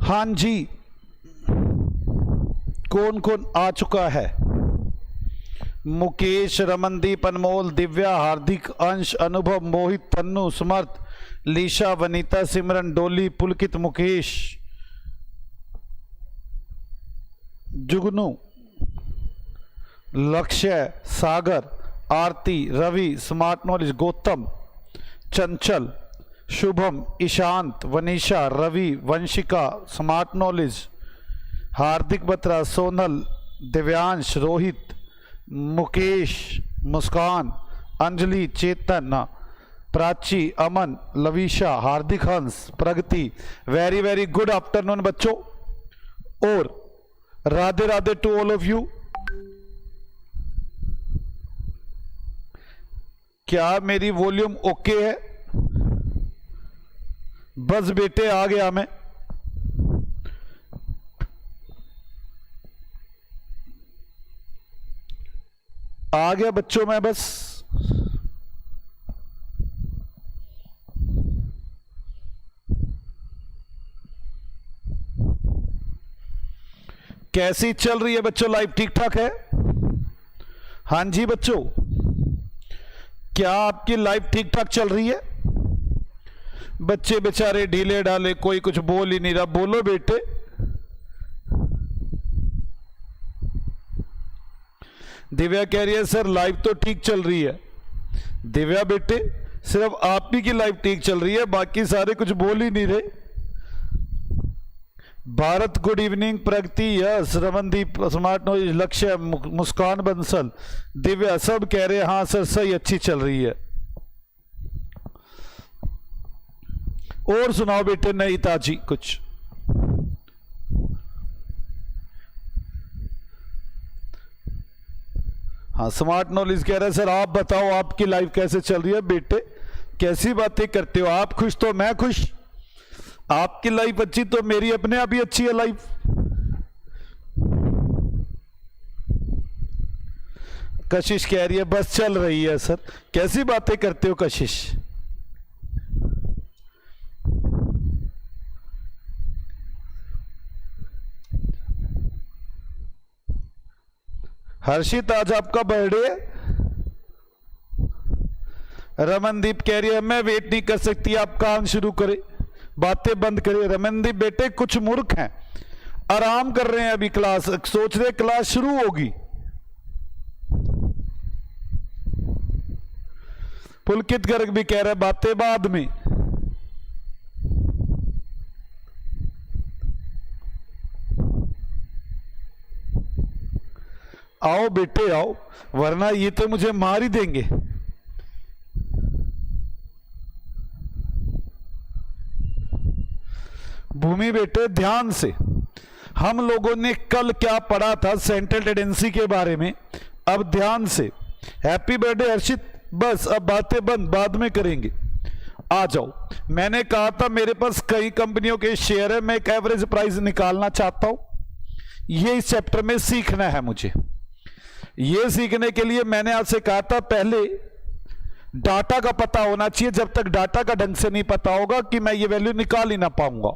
हाँ जी, कौन कौन आ चुका है? मुकेश, रमनदीप, अनमोल, दिव्या, हार्दिक, अंश, अनुभव, मोहित, तन्नू, समर्थ, लीशा, वनीता, सिमरन, डोली, पुलकित, Mukesh, Jugnu, Lakshya, Sagar, Aarti, Ravi, smart knowledge, Gautam, Chanchal, Shubham, Ishant, Vanisha, Ravi, Vanshika, smart knowledge, Hardik Batra, Sonal, Divyansh, Rohit, Mukesh, Muskan, Anjali, Chetan, Prachi, Aman, Lavisha, Hardik, Hans, Pragati. Very very good afternoon बच्चों, और Radhe Radhe to all of you. क्या मेरी वॉल्यूम ओके है? बस बेटे आ गया मैं। आ गया बच्चों मैं बस। कैसी चल रही है बच्चों लाइफ? ठीक ठाक है? हाँ जी बच्चों, क्या आपकी लाइफ ठीक ठाक चल रही है? बच्चे बेचारे ढीले ढाले, कोई कुछ बोल ही नहीं रहा। बोलो बेटे। दिव्या कह रही है सर लाइफ तो ठीक चल रही है। दिव्या बेटे, सिर्फ आप ही की लाइफ ठीक चल रही है, बाकी सारे कुछ बोल ही नहीं रहे। भारत गुड इवनिंग, प्रगति, यश, रमनदीप, स्मार्ट नॉलेज, लक्ष्य, मुस्कान, बंसल, दिव्या सब कह रहे हैं हाँ सर सही अच्छी चल रही है। और सुनाओ बेटे नई ताजी कुछ। हाँ, स्मार्ट नॉलेज कह रहे हैं सर आप बताओ आपकी लाइफ कैसे चल रही है? बेटे कैसी बातें करते हो, आप खुश तो मैं खुश। आपकी लाइफ अच्छी तो मेरी अपने आप ही अच्छी है लाइफ। कशिश कह रही है बस चल रही है सर। कैसी बातें करते हो कशिश? हर्षित आज आपका बर्थडे है। रमनदीप कह रही है मैं वेट नहीं कर सकती, आप काम शुरू करें, बातें बंद करें। रमनदीप बेटे कुछ मूर्ख हैं, आराम कर रहे हैं अभी, क्लास सोच रहे क्लास शुरू होगी। पुलकित गर्ग भी कह रहा है बातें बाद में। आओ बेटे आओ, वरना ये तो मुझे मार ही देंगे। भूमि बेटे ध्यान से, हम लोगों ने कल क्या पढ़ा था सेंट्रल टेंडेंसी के बारे में, अब ध्यान से। हैप्पी बर्थडे हर्षित। बस अब बातें बंद, बाद में करेंगे। आ जाओ। मैंने कहा था मेरे पास कई कंपनियों के शेयर है, मैं एक एवरेज प्राइस निकालना चाहता हूं। ये इस चैप्टर में सीखना है मुझे। ये सीखने के लिए मैंने आपसे कहा था पहले डाटा का पता होना चाहिए। जब तक डाटा का ढंग से नहीं पता होगा कि मैं ये वैल्यू निकाल ही ना पाऊंगा।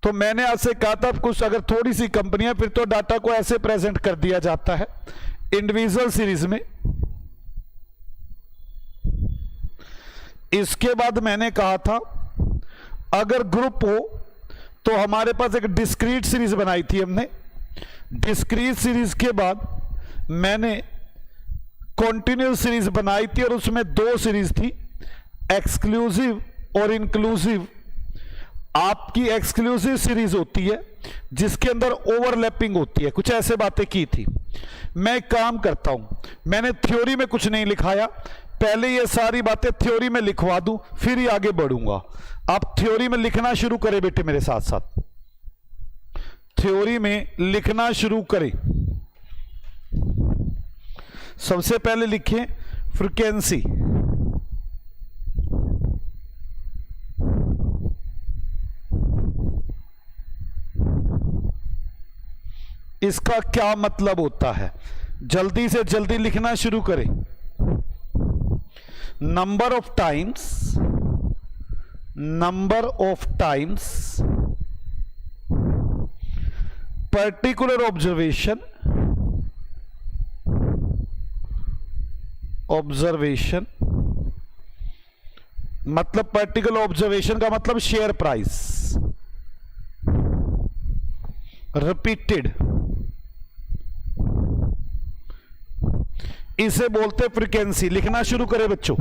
तो मैंने आपसे कहा था कुछ अगर थोड़ी सी कंपनियां, फिर तो डाटा को ऐसे प्रेजेंट कर दिया जाता है इंडिविजुअल सीरीज में। इसके बाद मैंने कहा था अगर ग्रुप हो तो हमारे पास एक डिस्क्रीट सीरीज बनाई थी हमने। डिस्क्रीट सीरीज के बाद मैंने कॉन्टिन्यूस सीरीज बनाई थी और उसमें दो सीरीज थी, एक्सक्लूसिव और इंक्लूसिव। आपकी एक्सक्लूसिव सीरीज होती है जिसके अंदर ओवरलैपिंग होती है, कुछ ऐसे बातें की थी। मैं एक काम करता हूं, मैंने थ्योरी में कुछ नहीं लिखाया, पहले ये सारी बातें थ्योरी में लिखवा दूं, फिर ही आगे बढ़ूंगा। आप थ्योरी में लिखना शुरू करें बेटे मेरे साथ साथ। थ्योरी में लिखना शुरू करें। सबसे पहले लिखें फ्रीक्वेंसी। इसका क्या मतलब होता है? जल्दी से जल्दी लिखना शुरू करें। Number of times particular observation मतलब पर्टिकुलर ऑब्जर्वेशन का मतलब शेयर प्राइस रिपीटेड, इसे बोलते फ्रीक्वेंसी। लिखना शुरू करें बच्चों।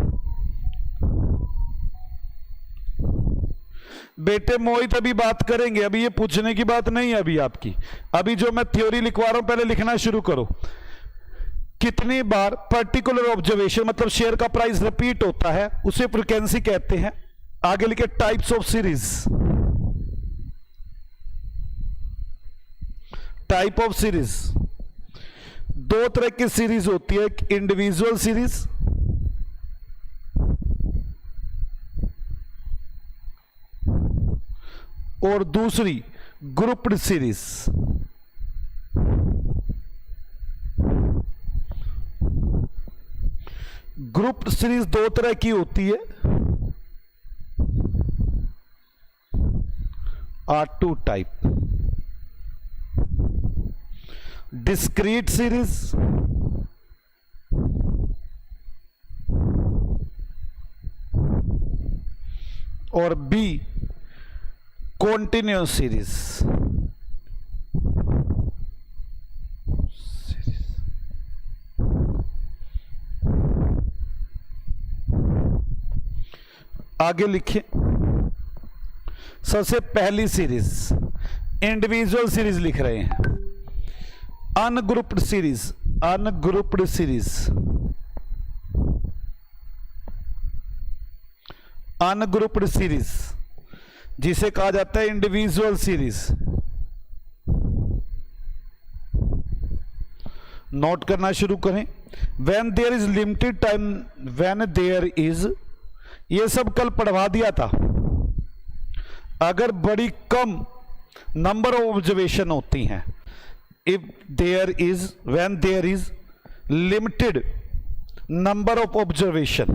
बेटे मोहित अभी बात करेंगे, अभी ये पूछने की बात नहीं है अभी आपकी। अभी जो मैं थ्योरी लिखवा रहा हूं पहले लिखना शुरू करो। कितनी बार पर्टिकुलर ऑब्जर्वेशन मतलब शेयर का प्राइस रिपीट होता है उसे फ्रीक्वेंसी कहते हैं। आगे लिखे types of series. Type of series, दो तरह की सीरीज होती है, एक इंडिविजुअल सीरीज और दूसरी ग्रुप्ड सीरीज। ग्रुप सीरीज दो तरह की होती है, R2 टाइप। डिस्क्रीट सीरीज और बी कॉन्टिन्यूअस सीरीज। आगे लिखिए। सबसे पहली सीरीज इंडिविजुअल सीरीज लिख रहे हैं। Ungrouped series, ungrouped series, ungrouped series जिसे कहा जाता है इंडिविजुअल सीरीज। नोट करना शुरू करें। When there is limited time, when there is, ये सब कल पढ़वा दिया था। अगर बड़ी कम नंबर ऑफ ऑब्जर्वेशन होती हैं, if there is, when there is limited number of observation,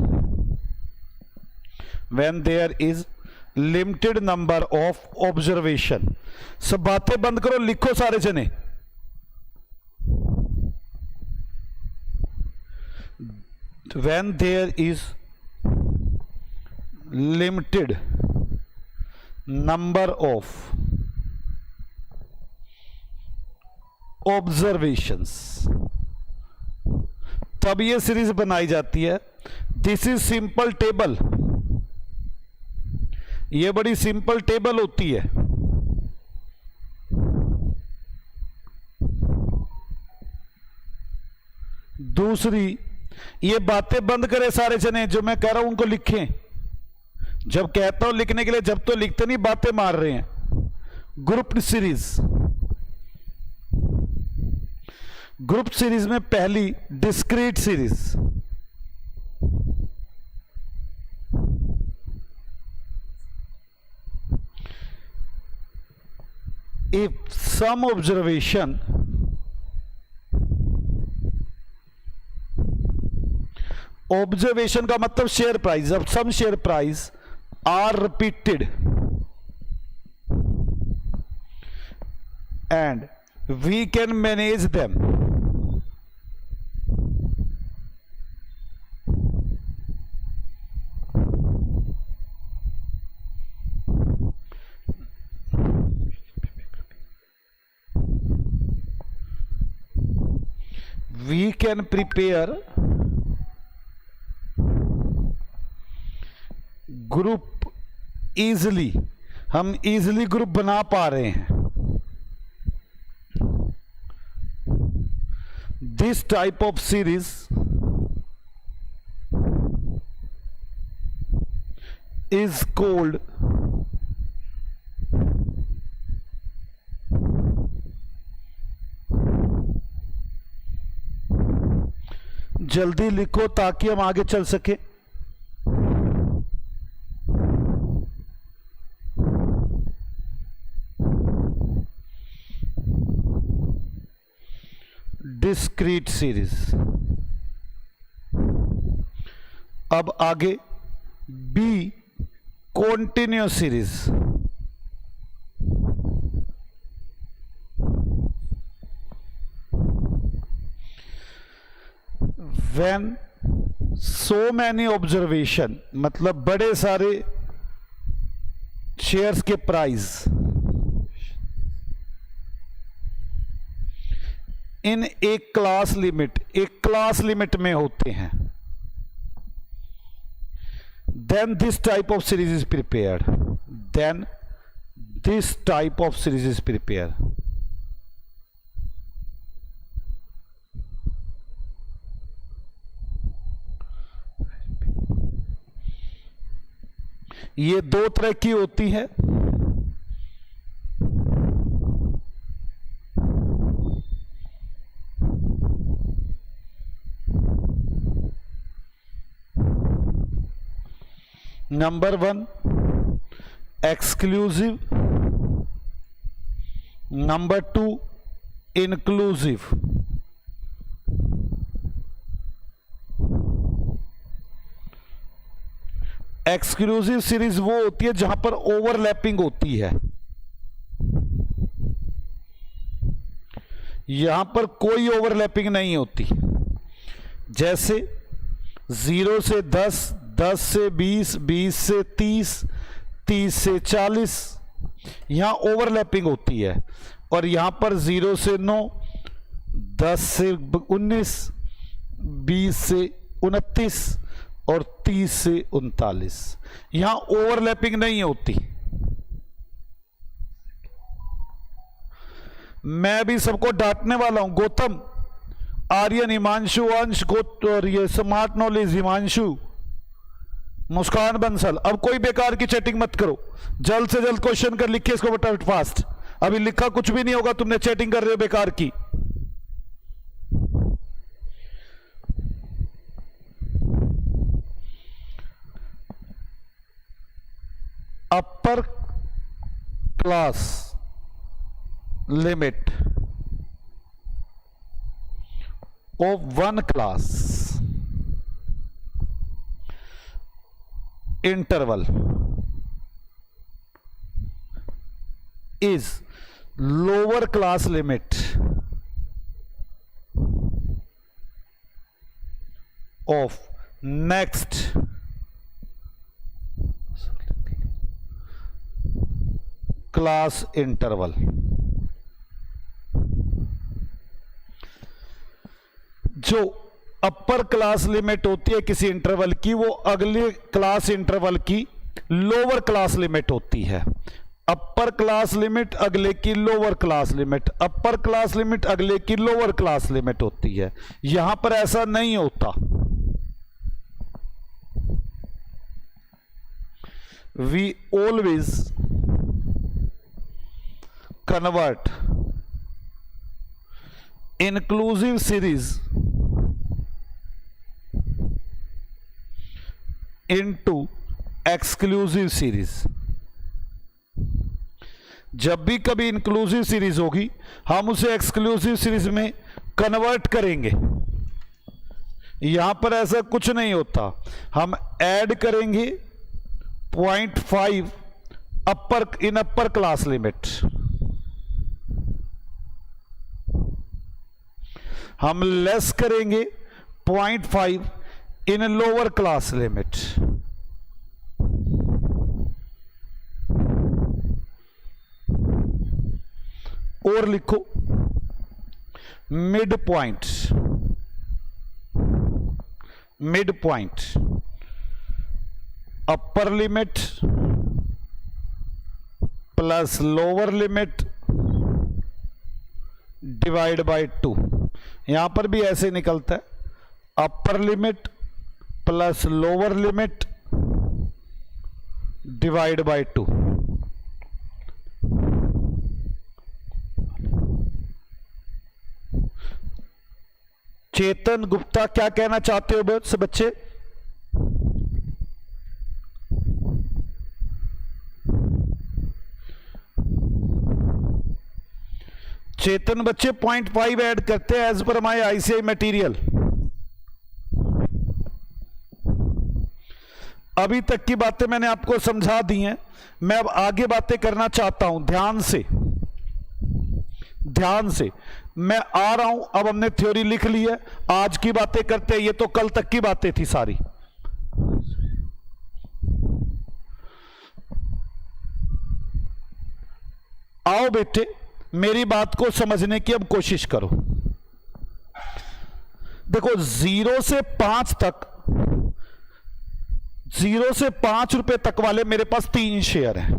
when there is limited number of observation. सब बातें बंद करो, लिखो सारे जने। When there is limited number of observations, तब ये सीरीज बनाई जाती है। दिस इज सिंपल टेबल, ये बड़ी सिंपल टेबल होती है। दूसरी, ये बातें बंद करें सारे जने, जो मैं कह रहा हूं उनको लिखें। जब कहता हूं लिखने के लिए, जब तो लिखते नहीं बातें मार रहे हैं। ग्रुप सीरीज, ग्रुप सीरीज में पहली discrete series. If some observation observation का मतलब शेयर प्राइस, अब some share price are repeated and we can manage them, we can prepare group easily, हम easily ग्रुप बना पा रहे हैं। This type of series is called जल्दी लिखो ताकि हम आगे चल सके। Discrete series. अब आगे B continuous series. When so many observation मतलब बड़े सारे शेयर्स के प्राइस इन एक क्लास लिमिट में होते हैं, then this type of series is prepared. Then this type of series is prepared. ये दो तरह की होती है। Number 1 exclusive, number 2 inclusive. Exclusive series वो होती है जहां पर ओवरलैपिंग होती है, यहां पर कोई ओवरलैपिंग नहीं होती। जैसे 0 से 10, 10 से 20, 20 से 30, 30 से 40, यहां ओवरलैपिंग होती है। और यहां पर 0 से 9, 10 से 19, 20 से 29 और 30 से 39, यहां ओवरलैपिंग नहीं होती। मैं भी सबको डांटने वाला हूं। गौतम, आर्यन, हिमांशु, अंश, और ये स्मार्ट नॉलेज, हिमांशु, मुस्कान बंसल, अब कोई बेकार की चैटिंग मत करो। जल्द से जल्द क्वेश्चन कर लिखिए इसको फटाफट फास्ट। अभी लिखा कुछ भी नहीं होगा, तुमने चैटिंग कर रहे हो बेकार की। Upper class limit of one class interval is lower class limit of next class interval। जो अपर क्लास लिमिट होती है किसी इंटरवल की, वो अगले क्लास इंटरवल की लोअर क्लास लिमिट होती है। अपर क्लास लिमिट अगले की lower class limit, upper class limit अगले की लोअर क्लास लिमिट होती है। यहां पर ऐसा नहीं होता। We always convert inclusive series into exclusive series. जब भी कभी इंक्लूसिव सीरीज होगी हम उसे एक्सक्लूसिव सीरीज में कन्वर्ट करेंगे। यहां पर ऐसा कुछ नहीं होता। हम ऐड करेंगे 0.5 अपर क्लास लिमिट, हम लेस करेंगे 0.5 इन लोअर क्लास लिमिट। और लिखो mid point, mid point upper limit plus lower limit divide by 2। यहां पर भी ऐसे निकलता है, upper limit plus lower limit divide by 2। चेतन गुप्ता, क्या कहना चाहते हो बच्चे? चेतन बच्चे 0.5 ऐड करते हैं एज पर माई आईसीआई मटेरियल। अभी तक की बातें मैंने आपको समझा दी हैं। मैं अब आगे बातें करना चाहता हूं। ध्यान से। मैं आ रहा हूं, अब हमने थ्योरी लिख ली है, आज की बातें करते हैं, ये तो कल तक की बातें थी सारी। आओ बेटे, मेरी बात को समझने की अब कोशिश करो। देखो 0 से 5 तक, 0 से 5 रुपए तक वाले मेरे पास 3 शेयर हैं।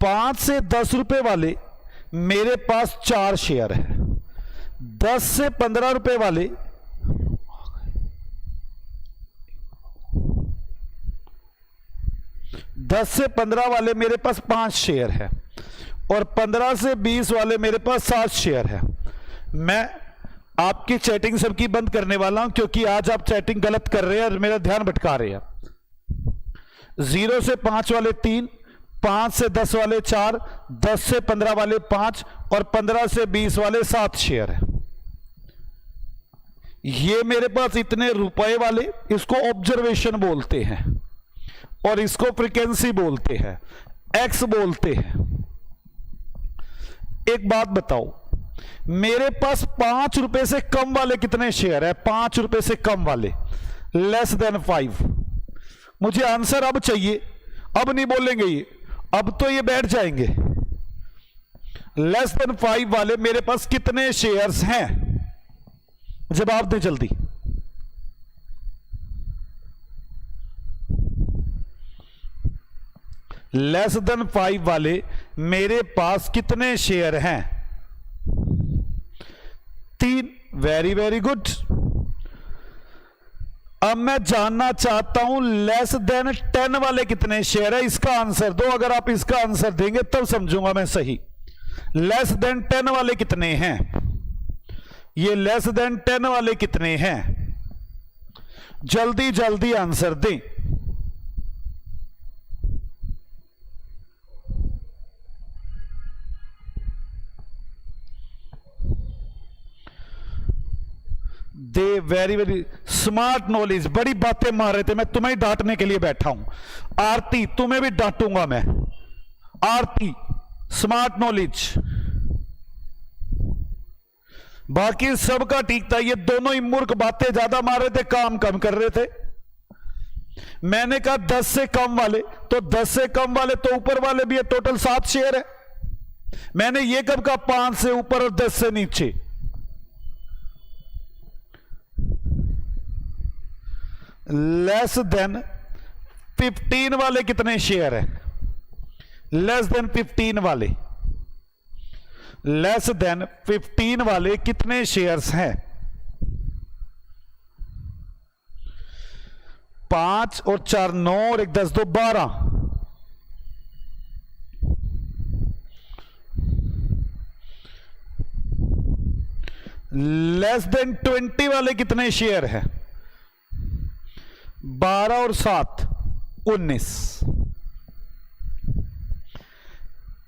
5 से 10 रुपए वाले मेरे पास 4 शेयर हैं। 10 से 15 रुपए वाले, 10 से 15 वाले मेरे पास 5 शेयर है, और 15 से 20 वाले मेरे पास 7 शेयर है। मैं आपकी चैटिंग सबकी बंद करने वाला हूं, क्योंकि आज आप चैटिंग गलत कर रहे हैं और मेरा ध्यान भटका रहे हैं। 0 से 5 वाले 3, 5 से 10 वाले 4, 10 से 15 वाले 5 और 15 से 20 वाले 7 शेयर है। ये मेरे पास इतने रुपए वाले, इसको ऑब्जर्वेशन बोलते हैं और इसको फ्रीक्वेंसी बोलते हैं, एक्स बोलते हैं। एक बात बताओ, मेरे पास 5 रुपए से कम वाले कितने शेयर है? 5 रुपए से कम वाले, लेस देन 5। मुझे आंसर अब चाहिए, अब नहीं बोलेंगे ये, अब तो ये बैठ जाएंगे। लेस देन 5 वाले मेरे पास कितने शेयर्स हैं? जवाब दे जल्दी। लेस देन 5 वाले मेरे पास कितने शेयर हैं? 3। Very very good. अब मैं जानना चाहता हूं लेस देन 10 वाले कितने शेयर है, इसका आंसर दो। अगर आप इसका आंसर देंगे तब समझूंगा मैं सही। लेस देन 10 वाले कितने हैं? ये लेस देन 10 वाले कितने हैं? जल्दी जल्दी आंसर दें। They very very smart knowledge. बड़ी बातें मार रहे थे, मैं तुम्हें डांटने के लिए बैठा हूं। आरती, तुम्हें भी डांटूंगा मैं। आरती, स्मार्ट नॉलेज। बाकी सबका ठीक था, ये दोनों ही मूर्ख बातें ज्यादा मार रहे थे, काम कम कर रहे थे। मैंने कहा 10 से कम वाले, तो 10 से कम वाले तो ऊपर वाले भी है, टोटल 7 शेयर है। मैंने ये कब कहा 5 से ऊपर और 10 से नीचे? लेस देन 15 वाले कितने शेयर है? लेस देन 15 वाले, लेस देन 15 वाले कितने शेयर्स हैं? 5 और 4 9 और 1 10 2 12। लेस देन 20 वाले कितने शेयर है? 12 और 7 19।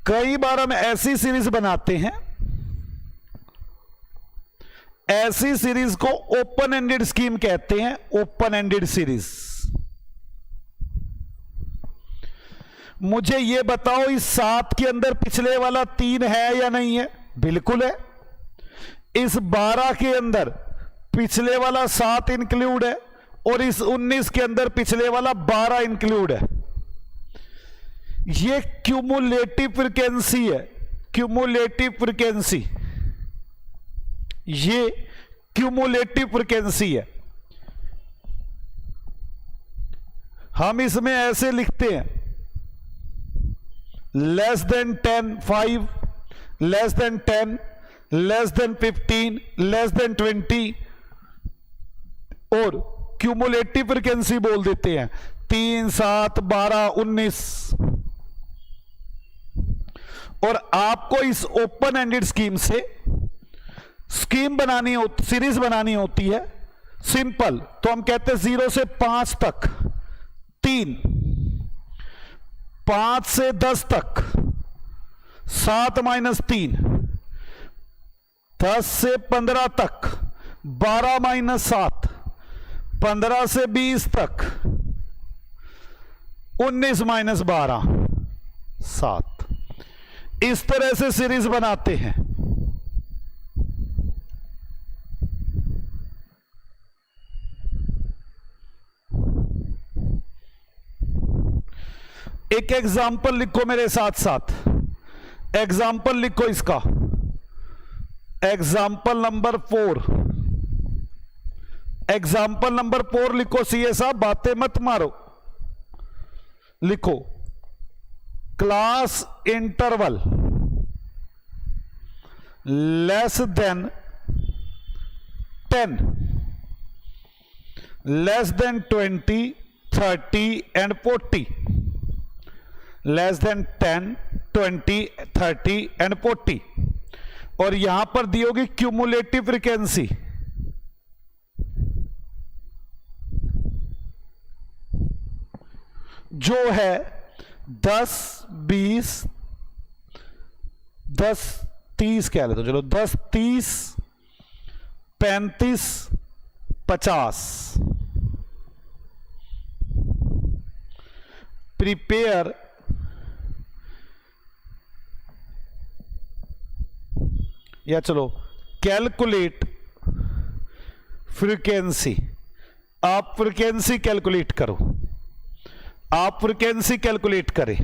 कई बार हम ऐसी सीरीज बनाते हैं, ऐसी सीरीज को ओपन एंडेड स्कीम कहते हैं। Open ended series. मुझे यह बताओ, इस 7 के अंदर पिछले वाला 3 है या नहीं है? बिल्कुल है। इस 12 के अंदर पिछले वाला 7 इंक्लूड है और इस 19 के अंदर पिछले वाला 12 इंक्लूड है। ये क्यूमुलेटिव फ्रीक्वेंसी है, क्यूमुलेटिव फ्रीक्वेंसी। ये क्यूमुलेटिव फ्रीक्वेंसी है। हम इसमें ऐसे लिखते हैं, less than 10 5, less than 10, less than 15, less than 20, और क्यूमुलेटिव फ्रीक्वेंसी बोल देते हैं 3 7 12 19। और आपको इस ओपन एंडेड स्कीम से स्कीम बनानी होती, सीरीज बनानी होती है सिंपल। तो हम कहते हैं 0 से 5 तक 3, 5 से 10 तक 7 - 3, 10 से 15 तक 12 - 7, 15 से 20 तक 19 - 12 7। इस तरह से सीरीज बनाते हैं। एक एग्जाम्पल लिखो मेरे साथ साथ, एग्जाम्पल लिखो इसका, एग्जाम्पल नंबर 4, एग्जाम्पल नंबर 4 लिखो। सीए साहब बातें मत मारो, लिखो class interval less than 10, less than 20, 30 and 40, less than 10, 20, 30 and 40। और यहां पर दी होगी क्यूमुलेटिव फ्रीक्वेंसी, जो है 10, 20, 10, 30 कह लेते, चलो 10, 30, 35, 50। प्रिपेयर या चलो कैलकुलेट फ्रीक्वेंसी। आप फ्रीक्वेंसी कैलकुलेट करो, आप फ्रीक्वेंसी कैलकुलेट करें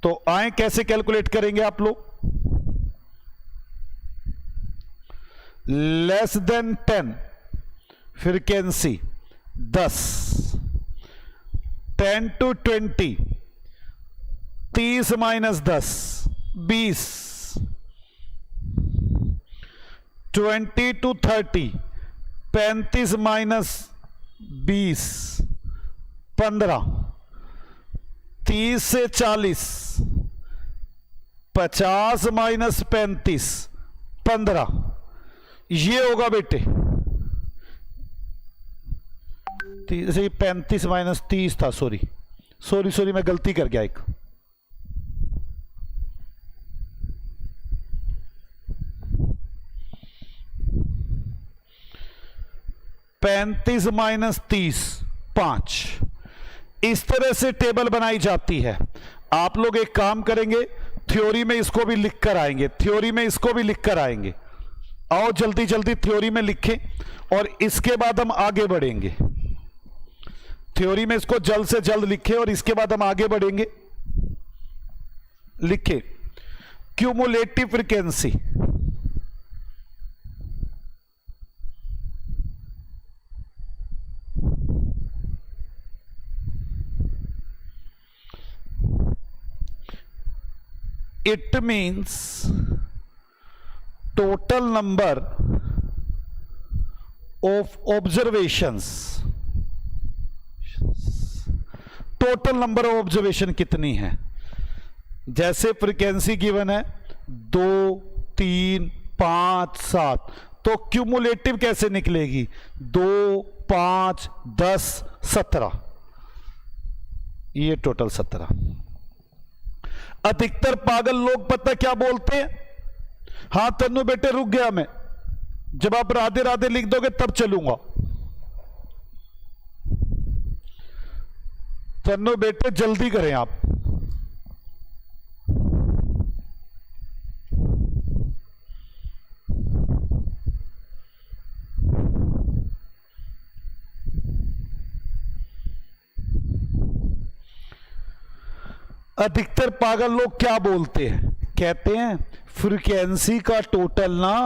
तो आए कैसे कैलकुलेट करेंगे आप लोग? Less than 10 frequency 10, 10 to 20, 30 minus 10, 20, 20 to 30, 35 minus 20, 15, 30 से 40, 50 माइनस 35, 15। ये होगा बेटे 35 माइनस 30 था, सॉरी मैं गलती कर गया एक। पैंतीस माइनस 30, 5। इस तरह से टेबल बनाई जाती है। आप लोग एक काम करेंगे, थ्योरी में इसको भी लिख कर आएंगे, थ्योरी में इसको भी लिख कर आएंगे। आओ जल्दी जल्दी थ्योरी में लिखें और इसके बाद हम आगे बढ़ेंगे। थ्योरी में इसको जल्द से जल्द लिखें और इसके बाद हम आगे बढ़ेंगे। लिखें cumulative frequency, it means total number of observations, total number of observation कितनी है। जैसे फ्रीक्वेंसी गिवन है 2, 3, 5, 7, तो क्यूमुलेटिव कैसे निकलेगी? 2, 5, 10, 17, ये टोटल 17। अधिकतर पागल लोग पता क्या बोलते हैं? हाँ तन्नू बेटे रुक गया मैं, जब आप राधे राधे लिख दोगे तब चलूंगा। तन्नू बेटे जल्दी करें आप। अधिकतर पागल लोग क्या बोलते हैं? कहते हैं फ्रीक्वेंसी का टोटल ना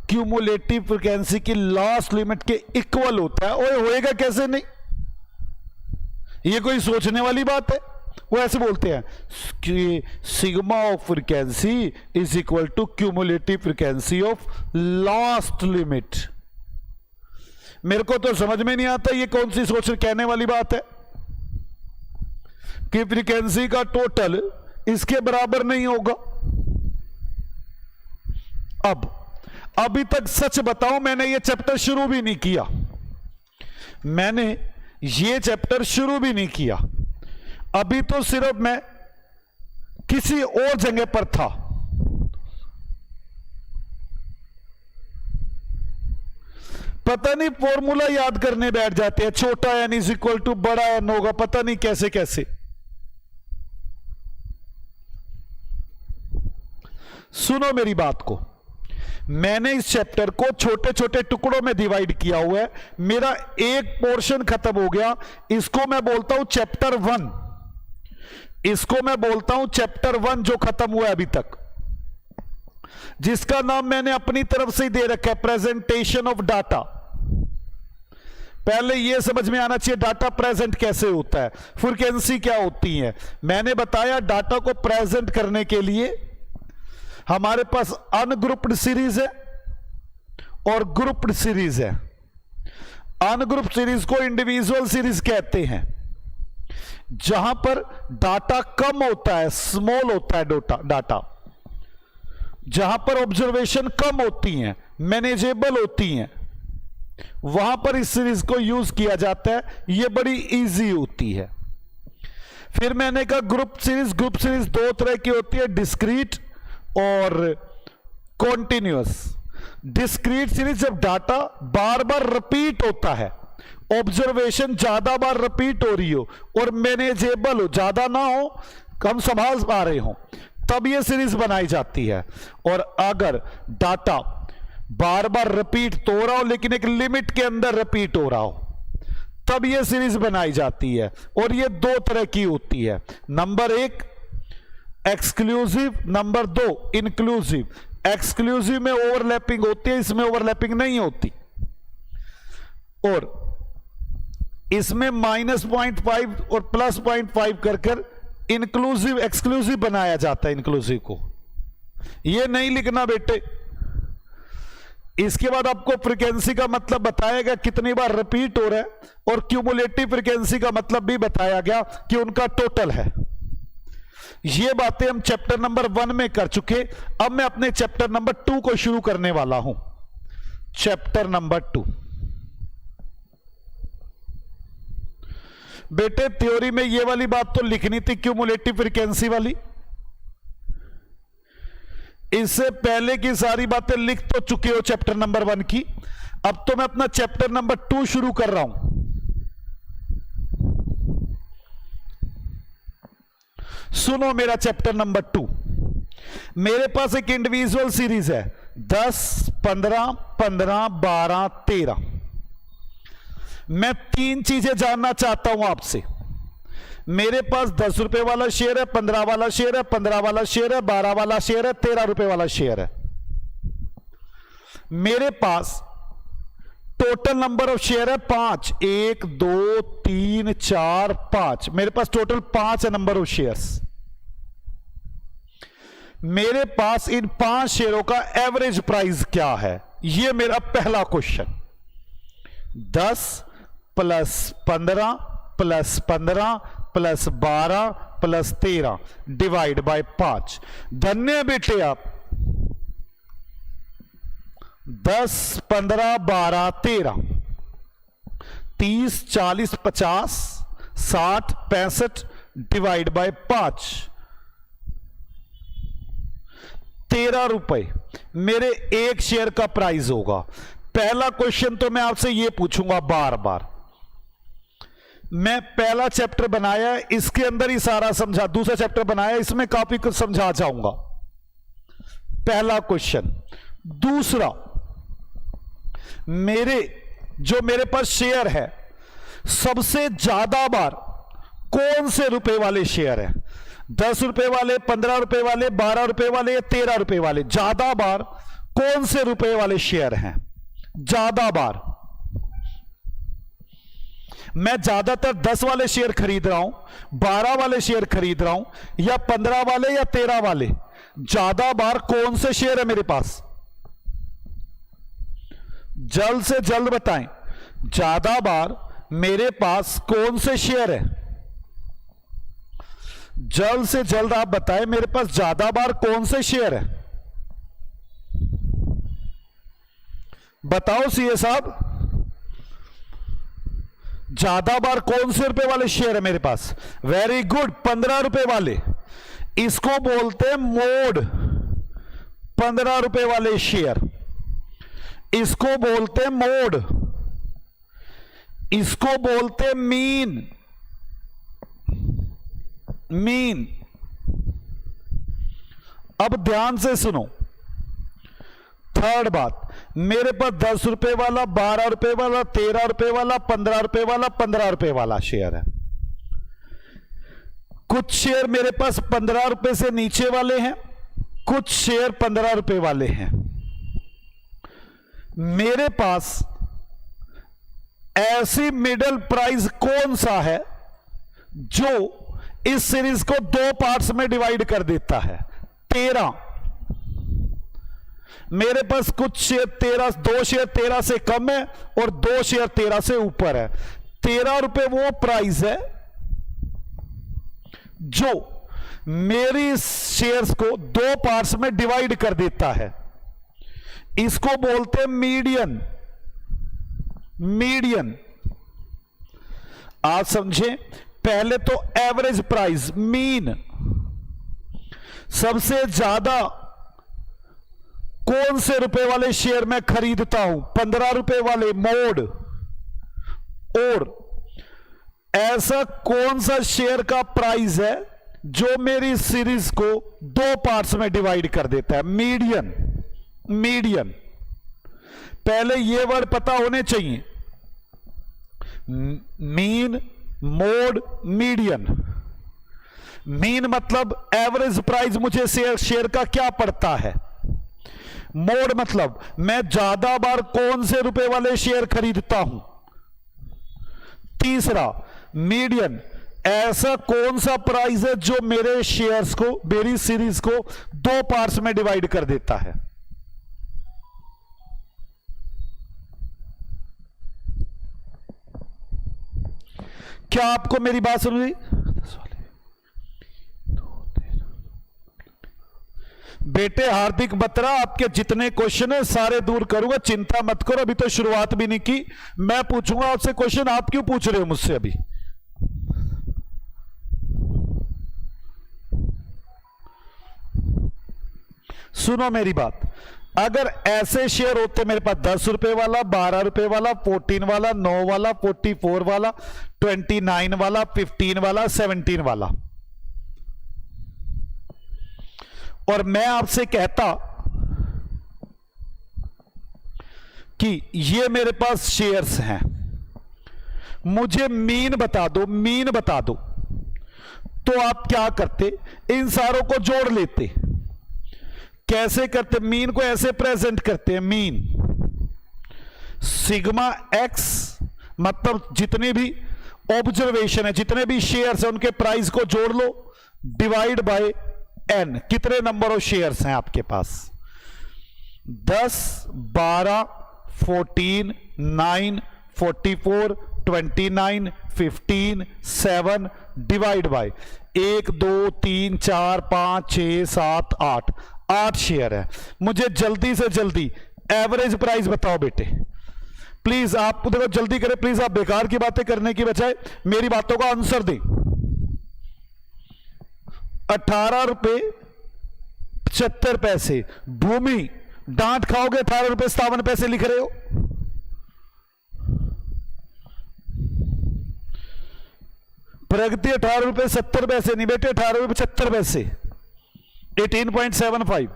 क्यूमुलेटिव फ्रीक्वेंसी की लास्ट लिमिट के इक्वल होता है। ओए होएगा कैसे नहीं? ये कोई सोचने वाली बात है? वो ऐसे बोलते हैं कि sigma of frequency is equal to cumulative frequency of last limit. मेरे को तो समझ में नहीं आता ये कौन सी सोच कहने वाली बात है कि फ्रीक्वेंसी का टोटल इसके बराबर नहीं होगा। अब अभी तक सच बताऊं, मैंने ये चैप्टर शुरू भी नहीं किया, मैंने ये चैप्टर शुरू भी नहीं किया। अभी तो सिर्फ मैं किसी और जगह पर था। पता नहीं फॉर्मूला याद करने बैठ जाते हैं, छोटा एन इज इक्वल टू बड़ा एन होगा, पता नहीं कैसे कैसे। सुनो मेरी बात को, मैंने इस चैप्टर को छोटे छोटे टुकड़ों में डिवाइड किया हुआ है। मेरा एक पोर्शन खत्म हो गया, इसको मैं बोलता हूं चैप्टर 1। इसको मैं बोलता हूं चैप्टर 1 जो खत्म हुआ है अभी तक, जिसका नाम मैंने अपनी तरफ से ही दे रखा है, प्रेजेंटेशन ऑफ डाटा। पहले यह समझ में आना चाहिए डाटा प्रेजेंट कैसे होता है, फ्रीक्वेंसी क्या होती है। मैंने बताया डाटा को प्रेजेंट करने के लिए हमारे पास अनग्रुप्ड सीरीज है और ग्रुप्ड सीरीज है। अनग्रुप्ड सीरीज को इंडिविजुअल सीरीज कहते हैं, जहां पर डाटा कम होता है, स्मॉल होता है डाटा, जहां पर ऑब्जर्वेशन कम होती हैं, मैनेजेबल होती हैं, वहां पर इस सीरीज को यूज किया जाता है। यह बड़ी इजी होती है। फिर मैंने कहा ग्रुप सीरीज दो तरह की होती है, डिस्क्रीट और कॉन्टिन्यूअस। डिस्क्रीट सीरीज जब डाटा बार बार रिपीट होता है, ऑब्जर्वेशन ज्यादा बार रिपीट हो रही हो और मैनेजेबल हो, ज्यादा ना हो, कम संभाल पा रहे हो, तब यह सीरीज बनाई जाती है। और अगर डाटा बार बार रिपीट तो हो रहा हो लेकिन एक लिमिट के अंदर रिपीट हो रहा हो, तब यह सीरीज बनाई जाती है। और यह दो तरह की होती है, number 1 exclusive, number 2 inclusive. Exclusive में ओवरलैपिंग होती है, इसमें ओवरलैपिंग नहीं होती। और इसमें -0.5 और +0.5 कर इंक्लूसिव एक्सक्लूसिव बनाया जाता है। इंक्लूसिव को यह नहीं लिखना बेटे। इसके बाद आपको फ्रीक्वेंसी का मतलब बताया कितनी बार रिपीट हो रहा है, और क्यूमुलेटिव फ्रीक्वेंसी का मतलब भी बताया गया कि उनका टोटल है। ये बातें हम चैप्टर नंबर 1 में कर चुके। अब मैं अपने चैप्टर नंबर 2 को शुरू करने वाला हूं। चैप्टर नंबर 2 बेटे, थ्योरी में ये वाली बात तो लिखनी थी, क्यूमुलेटिव फ्रीक्वेंसी वाली। इससे पहले की सारी बातें लिख तो चुके हो चैप्टर नंबर 1 की। अब तो मैं अपना चैप्टर नंबर 2 शुरू कर रहा हूं। सुनो मेरा चैप्टर नंबर 2। मेरे पास एक इंडिविजुअल सीरीज है 10, 15, 15, 12, 13। मैं 3 चीजें जानना चाहता हूं आपसे। मेरे पास 10 रुपए वाला शेयर है, 15 वाला शेयर है, 15 वाला शेयर है, 12 वाला शेयर है, 13 रुपए वाला शेयर है। मेरे पास टोटल नंबर ऑफ शेयर है 5। 1, 2, 3, 4, 5। मेरे पास टोटल 5 है नंबर ऑफ शेयर्स। मेरे पास इन 5 शेयरों का एवरेज प्राइस क्या है, यह मेरा पहला क्वेश्चन। 10 + 15 + 15 + 12 + 13 divide by 5। धन्य बेटे आप। 10, 15, 12, 13, 30, 40, 50, 60, 65 डिवाइड बाय 5, 13 रुपए मेरे एक शेयर का प्राइस होगा। पहला क्वेश्चन तो मैं आपसे यह पूछूंगा बार बार। मैं पहला चैप्टर बनाया, इसके अंदर ही सारा समझा। दूसरा चैप्टर बनाया, इसमें काफी कुछ समझा जाऊंगा। पहला क्वेश्चन। दूसरा, मेरे पास शेयर है, सबसे ज्यादा बार कौन से रुपए वाले शेयर है? 10 रुपए वाले, 15 रुपए वाले, 12 रुपए वाले या 13 रुपए वाले? ज्यादा बार कौन से रुपए वाले शेयर हैं? ज्यादा बार मैं ज्यादातर 10 वाले शेयर खरीद रहा हूं, 12 वाले शेयर खरीद रहा हूं, या 15 वाले या 13 वाले? ज्यादा बार कौन से शेयर है मेरे पास? जल्द से जल्द बताएं, ज्यादा बार मेरे पास कौन से शेयर है? जल्द से जल्द आप बताएं, मेरे पास ज्यादा बार कौन से शेयर है? बताओ सीए साहब, ज्यादा बार कौन से रुपए वाले शेयर है मेरे पास? वेरी गुड, 15 रुपए वाले। इसको बोलते हैं मोड, 15 रुपए वाले शेयर। इसको बोलते हैं मोड, इसको बोलते हैं मीन। अब ध्यान से सुनो, थर्ड बात, मेरे पास 10 रुपए वाला, 12 रुपए वाला, 13 रुपए वाला, 15 रुपए वाला, 15 रुपए वाला शेयर है। कुछ शेयर मेरे पास 15 रुपए से नीचे वाले हैं, कुछ शेयर 15 रुपए वाले हैं। मेरे पास ऐसी मिडिल प्राइस कौन सा है जो इस सीरीज को 2 पार्ट्स में डिवाइड कर देता है? 13। मेरे पास कुछ शेयर 13, 2 शेयर 13 से कम है और 2 शेयर 13 से ऊपर है। 13 रुपए वो प्राइस है जो मेरी शेयर्स को 2 पार्ट्स में डिवाइड कर देता है। इसको बोलते हैं मीडियन। मीडियन आप समझे? पहले तो एवरेज प्राइस, मीन, सबसे ज्यादा कौन से रुपए वाले शेयर मैं खरीदता हूं? 15 रुपए वाले, मोड। और ऐसा कौन सा शेयर का प्राइस है जो मेरी सीरीज को 2 पार्ट्स में डिवाइड कर देता है? मीडियन। मीडियन, पहले ये वर्ड पता होने चाहिए। Mean, mode, median. मीन मतलब एवरेज प्राइस मुझे शेयर का क्या पड़ता है। मोड मतलब मैं ज्यादा बार कौन से रुपए वाले शेयर खरीदता हूं। तीसरा, मीडियन, ऐसा कौन सा प्राइस है जो मेरे शेयर्स को, मेरी सीरीज को 2 पार्ट्स में डिवाइड कर देता है। क्या आपको मेरी बात सुन रही? बेटे हार्दिक बत्रा, आपके जितने क्वेश्चन है सारे दूर करूंगा, चिंता मत करो। अभी तो शुरुआत भी नहीं की। मैं पूछूंगा आपसे क्वेश्चन, आप क्यों पूछ रहे हो मुझसे अभी? सुनो मेरी बात, अगर ऐसे शेयर होते मेरे पास 10 रुपए वाला, 12 रुपए वाला, 14 वाला, 9 वाला, 44 वाला, 29 वाला, 15 वाला, 17 वाला, और मैं आपसे कहता कि ये मेरे पास शेयर्स हैं, मुझे मीन बता दो, मीन बता दो, तो आप क्या करते? इन सारों को जोड़ लेते। कैसे करते? मीन को ऐसे प्रेजेंट करते हैं, मीन सिग्मा एक्स, मतलब जितने भी ऑब्जर्वेशन है, जितने भी शेयर्स हैं उनके प्राइस को जोड़ लो, डिवाइड बाय एन। कितने नंबर ऑफ शेयर्स हैं आपके पास? 10, 12, 14, 9, 44, 29, 15, 7, डिवाइड बाय 1, 2, 3, 4, 5, 6, 7, 8, 8 शेयर है। मुझे जल्दी से जल्दी एवरेज प्राइस बताओ बेटे, प्लीज। आप देखो जल्दी करें प्लीज, आप बेकार की बातें करने की बजाय मेरी बातों का आंसर दें। 18 रुपए 75 पैसे। भूमि, डांट खाओगे, 18 रुपए 57 पैसे लिख रहे हो। प्रगति 18 रुपए 70 पैसे नहीं बेटे, 18 रुपए 75 पैसे, 18.75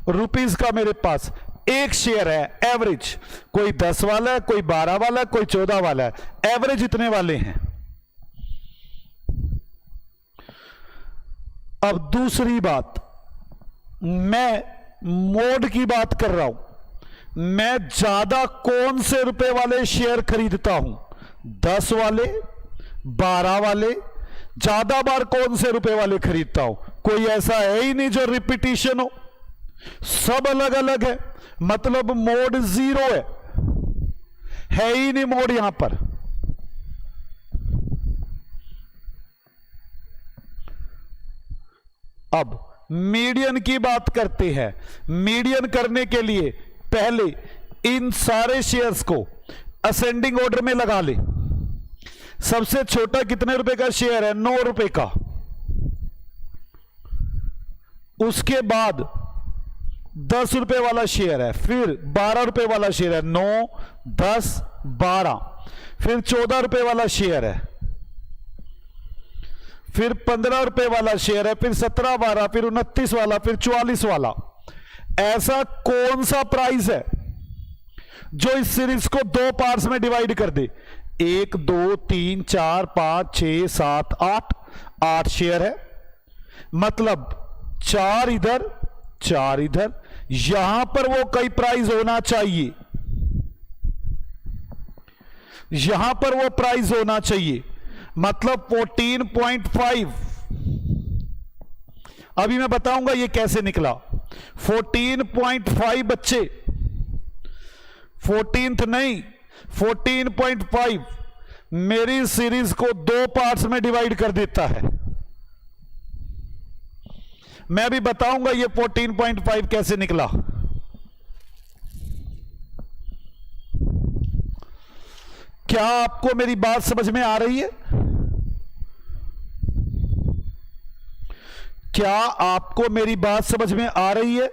रुपीज का मेरे पास एक शेयर है एवरेज। कोई 10 वाला है, कोई 12 वाला है, कोई 14 वाला है, एवरेज इतने वाले हैं। अब दूसरी बात, मैं मोड की बात कर रहा हूं। मैं ज्यादा कौन से रुपए वाले शेयर खरीदता हूं? 10 वाले, 12 वाले। ज्यादा बार कौन से रुपए वाले खरीदता हूं? कोई ऐसा है ही नहीं जो रिपीटिशन हो, सब अलग अलग है। मतलब मोड 0 है ही नहीं मोड यहां पर। अब मीडियन की बात करते हैं। मीडियन करने के लिए पहले इन सारे शेयर्स को असेंडिंग ऑर्डर में लगा ले। सबसे छोटा कितने रुपए का शेयर है? 9 रुपए का। उसके बाद 10 रुपए वाला शेयर है, फिर 12 रुपए वाला शेयर है, 9, 10, 12, फिर 14 रुपए वाला शेयर है, फिर 15 रुपए वाला शेयर है, फिर 17, 12, फिर 29 वाला, फिर 44 वाला। ऐसा कौन सा प्राइस है जो इस सीरीज को दो पार्ट्स में डिवाइड कर दे? 1 2 3 4 5 6 7 8, 8 शेयर है, मतलब 4 इधर 4 इधर। यहां पर वो कई प्राइस होना चाहिए, यहां पर वो प्राइस होना चाहिए, मतलब 14.5। अभी मैं बताऊंगा ये कैसे निकला। 14.5 बच्चे, 14th नहीं, 14.5 मेरी सीरीज को दो पार्ट्स में डिवाइड कर देता है। मैं अभी बताऊंगा ये 14.5 कैसे निकला। क्या आपको मेरी बात समझ में आ रही है? क्या आपको मेरी बात समझ में आ रही है?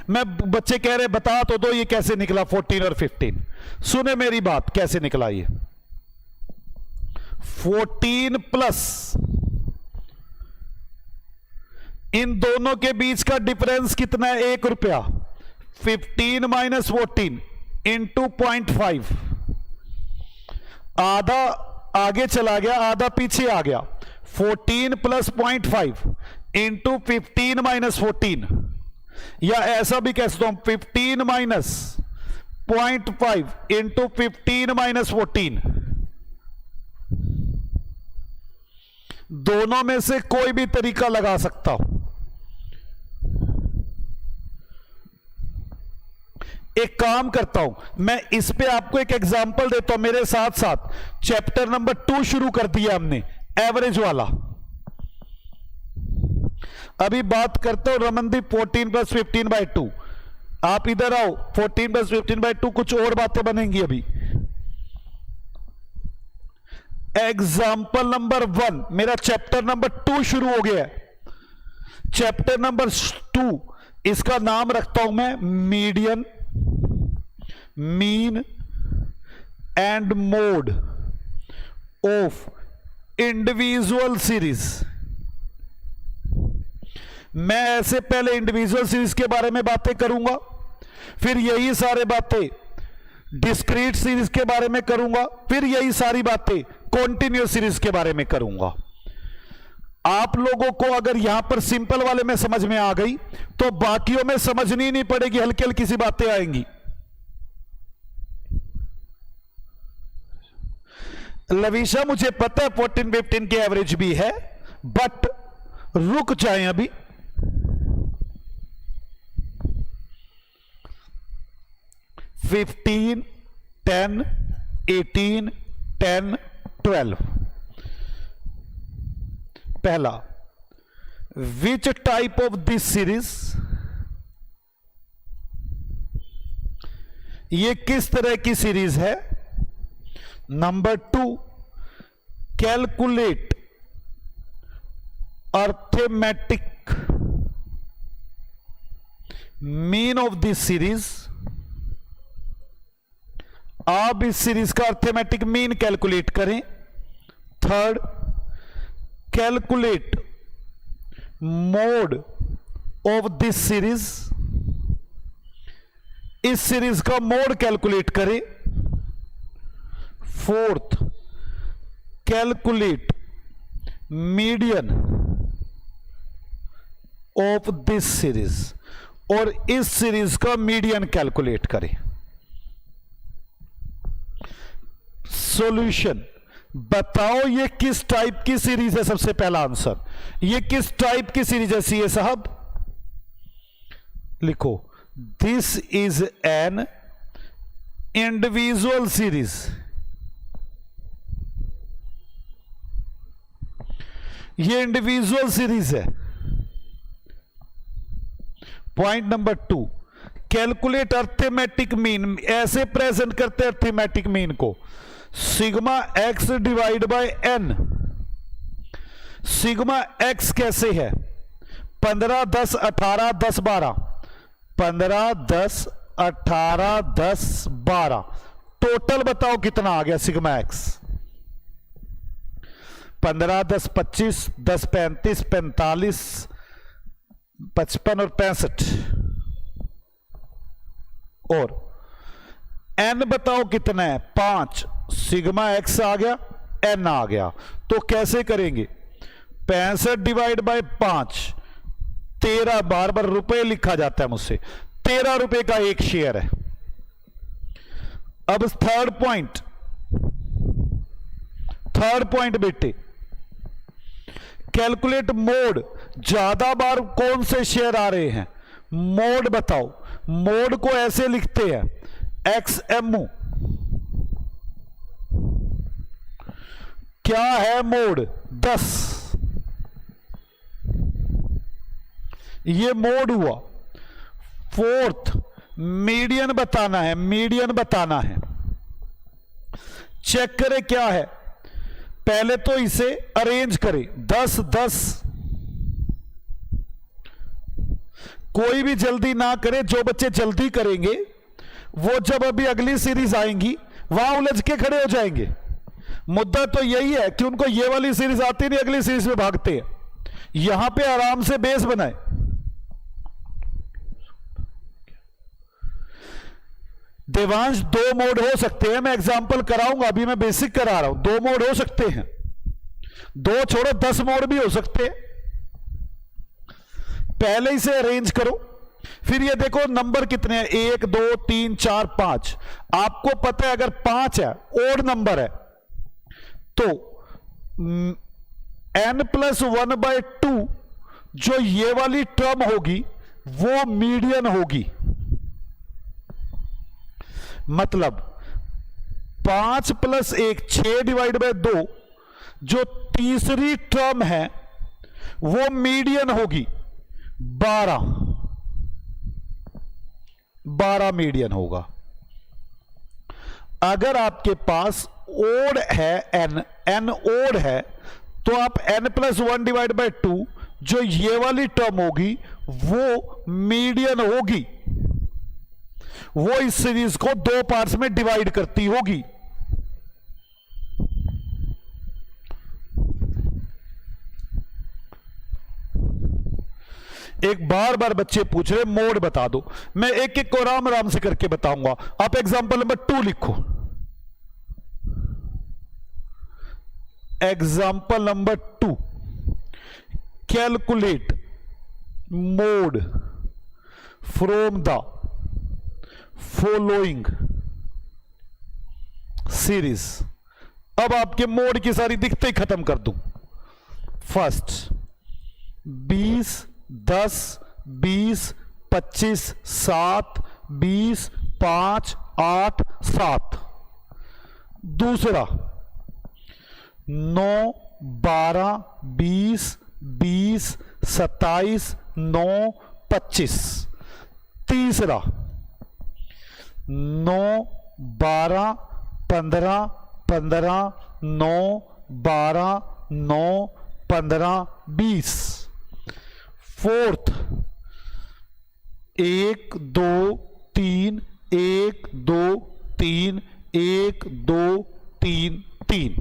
मैं बच्चे कह रहे बता तो दो ये कैसे निकला 14 और 15। सुने मेरी बात, कैसे निकला ये। 14 प्लस, इन दोनों के बीच का डिफरेंस कितना है? 1 रुपया। 15 माइनस 14 इंटू 0.5, आधा आगे चला गया, आधा पीछे आ गया। 14 प्लस 0.5 इंटू 15 माइनस 14, या ऐसा भी कह सकता हूं 15 माइनस 0.5 इंटू 15 माइनस 14। दोनों में से कोई भी तरीका लगा सकता हूं। एक काम करता हूं, मैं इस पे आपको एक एग्जांपल देता हूं। मेरे साथ साथ चैप्टर नंबर 2 शुरू कर दिया हमने, एवरेज वाला। अभी बात करता हूं रमनदीप 14 प्लस 15/2। आप इधर आओ, 14 प्लस 15/2, कुछ और बातें बनेंगी अभी। एग्जाम्पल नंबर 1, मेरा चैप्टर नंबर 2 शुरू हो गया है। चैप्टर नंबर 2, इसका नाम रखता हूं मैं median, mean and mode of individual series. मैं ऐसे पहले इंडिविजुअल सीरीज के बारे में बातें करूंगा, फिर यही सारे बातें डिस्क्रीट सीरीज के बारे में करूंगा, फिर यही सारी बातें कॉन्टिन्यूअस सीरीज के बारे में करूंगा। आप लोगों को अगर यहां पर सिंपल वाले में समझ में आ गई तो बाकियों में समझनी नहीं पड़ेगी, हल्की हल्की सी बातें आएंगी। लवीशा मुझे पता है 14-15 के एवरेज भी है, बट रुक जाएं अभी। (15, 10, 18, 10, 12). पहला, which type of this series, ये किस तरह की सीरीज है। Number 2, calculate arithmetic mean of this series. आप इस सीरीज का अर्थमेटिक मीन कैलकुलेट करें। Third, calculate mode of this series, इस सीरीज का मोड कैलकुलेट करें। Fourth, calculate median of this series, और इस सीरीज का मीडियन कैलकुलेट करें। सॉल्यूशन, बताओ ये किस टाइप की सीरीज है। सबसे पहला आंसर, ये किस टाइप की सीरीज है सीए साहब? लिखो, this is an individual series. ये इंडिविजुअल सीरीज है। Point number 2, calculate arithmetic mean. ऐसे प्रेजेंट करते हैं अर्थमेटिक मीन को, sigma X divide by N. Sigma X कैसे है? 15, 10, 18, 10, 12। 15, 10, 18, 10, 12। टोटल बताओ कितना आ गया सिग्मा एक्स? 15, 10, 25, 10, 35, 45, 55 और 65। और n बताओ कितना है? 5। सिग्मा x आ गया, n आ गया। तो कैसे करेंगे? 65 डिवाइड बाय 5, 13 बार बार रुपए लिखा जाता है मुझसे, 13 रुपए का एक शेयर है। अब थर्ड पॉइंट बेटे, कैलकुलेट मोड। ज्यादा बार कौन से शेयर आ रहे हैं? मोड बताओ। मोड को ऐसे लिखते हैं, XMU। क्या है मोड? 10। ये मोड हुआ। फोर्थ, मीडियन बताना है, मीडियन बताना है। चेक करें क्या है। पहले तो इसे अरेंज करें, 10, 10। कोई भी जल्दी ना करे। जो बच्चे जल्दी करेंगे वो जब अभी अगली सीरीज आएंगी वहां उलझ के खड़े हो जाएंगे। मुद्दा तो यही है कि उनको ये वाली सीरीज आती नहीं, अगली सीरीज में भागते हैं। यहां पे आराम से बेस बनाए। देवांश, 2 मोड हो सकते हैं, मैं एग्जांपल कराऊंगा, अभी मैं बेसिक करा रहा हूं। 2 मोड हो सकते हैं, 2 छोड़ो 10 मोड भी हो सकते हैं। पहले इसे अरेंज करो, फिर ये देखो नंबर कितने हैं, 1, 2, 3, 4, 5। आपको पता है अगर 5 है, ओड नंबर है, तो n+1/2 जो ये वाली टर्म होगी वो मीडियन होगी। मतलब 5 + 1, 6 डिवाइड बाय 2 जो तीसरी टर्म है वो मीडियन होगी। 12 मीडियन होगा। अगर आपके पास ओड है, n ओड है, तो आप n+1 डिवाइड बाय 2 जो ये वाली टर्म होगी वो मीडियन होगी। वो इस सीरीज को 2 पार्ट्स में डिवाइड करती होगी। एक बार बच्चे पूछ रहे मोड बता दो, मैं एक एक को आराम आराम से करके बताऊंगा। आप एग्जांपल नंबर 2 लिखो। Example number 2, calculate mode from the following series. अब आपके मोड की सारी दिक्कतें ही खत्म कर दूं। फर्स्ट 20, 10, 20, 25, 7, 20, 5, 8, 7। दूसरा 9, 12, 20, 20, 27, 9, 25। तीसरा 9, 12, 15, 15, 9, 12, 9, 15, 20। फोर्थ 1, 2, 3, 1, 2, 3, 1, 2, 3, 3।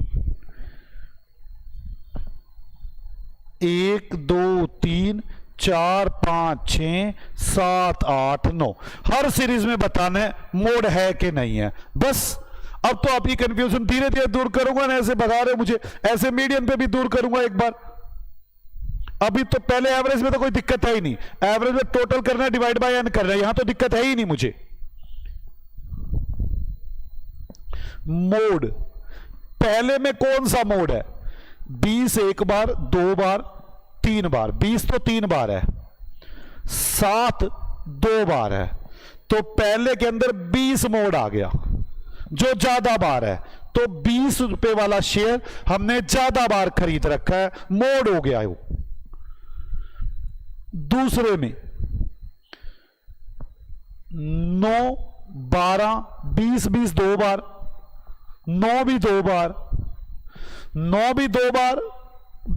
1, 2, 3, 4, 5, 6, 7, 8, 9। हर सीरीज में बताना है मोड है कि नहीं है, बस। अब तो आपकी कंफ्यूजन धीरे धीरे दूर करूंगा ना, ऐसे बता रहे मुझे, ऐसे मीडियन पे भी दूर करूंगा एक बार। अभी तो पहले एवरेज में तो कोई दिक्कत है ही नहीं, एवरेज में टोटल करना है, डिवाइड बाय n करना है, यहां तो दिक्कत है ही नहीं मुझे। मोड पहले में कौन सा मोड है? 20 एक बार, 2 बार, 3 बार। 20 तो 3 बार है, 7 2 बार है, तो पहले के अंदर 20 मोड आ गया जो ज्यादा बार है। तो 20 रुपए वाला शेयर हमने ज्यादा बार खरीद रखा है, मोड हो गया है वो। दूसरे में 9, 12, 20, 20 2 बार, 9 भी 2 बार, 9 भी 2 बार,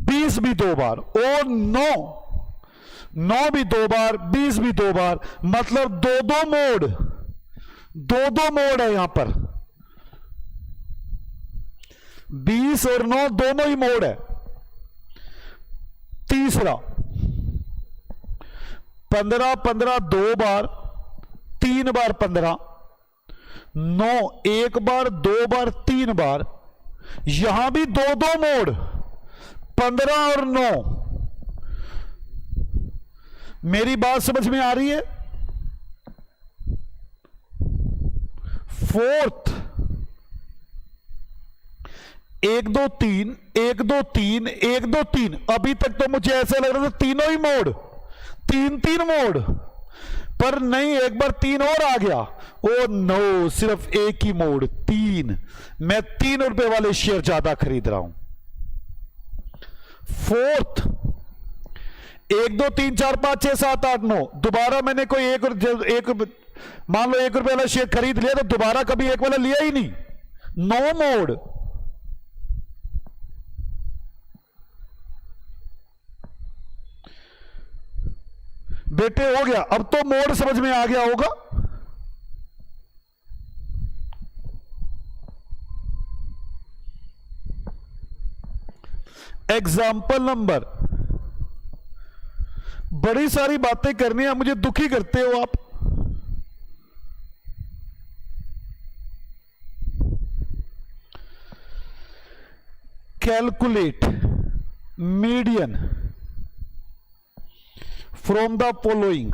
20 भी 2 बार, और 9 भी 2 बार, 20 भी 2 बार। मतलब 2 मोड, 2 मोड है यहां पर। 20 और 9 दोनों ही मोड है। तीसरा 15 15 दो बार, 3 बार 15, 9 एक बार, 2 बार, 3 बार। यहां भी दो दो मोड, 15 और 9। मेरी बात समझ में आ रही है? फोर्थ 1 2 3 1 2 3 1 2 3। अभी तक तो मुझे ऐसा लग रहा था तीनों ही मोड, 3 मोड, पर नहीं, एक बार 3 और आ गया। ओ नो, सिर्फ एक ही मोड 3। मैं 3 रुपए वाले शेयर ज्यादा खरीद रहा हूं। फोर्थ 1 2 3 4 5 6 7 8 9। दोबारा मैंने कोई एक मान लो 1 रुपए वाला शेयर खरीद लिया तो दोबारा कभी एक वाला लिया ही नहीं। 9 मोड। बेटे हो गया, अब तो मोड समझ में आ गया होगा। एग्जाम्पल नंबर, बड़ी सारी बातें करनी है, मुझे दुखी करते हो आप। Calculate median from the following.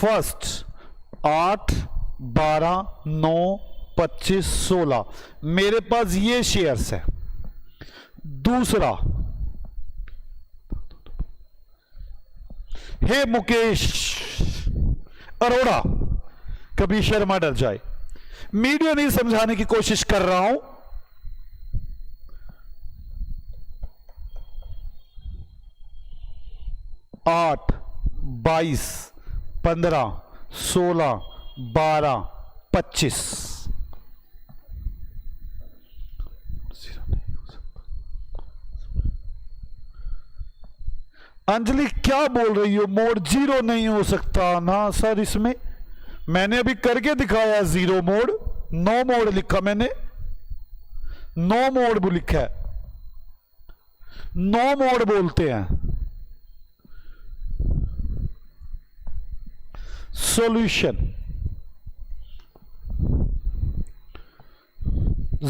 First 8 12 9 25 16, मेरे पास ये शेयर्स है। दूसरा, हे मुकेश अरोड़ा, कभी शर्मा डर जाए, मीडिया नहीं समझाने की कोशिश कर रहा हूं। आठ 22 15 16 12 25। अंजलि क्या बोल रही हो? मोड 0 नहीं हो सकता ना सर, इसमें मैंने अभी करके दिखाया 0 मोड। 9 मोड लिखा मैंने, 9 मोड भी लिखा है, 9 मोड बोलते हैं। सॉल्यूशन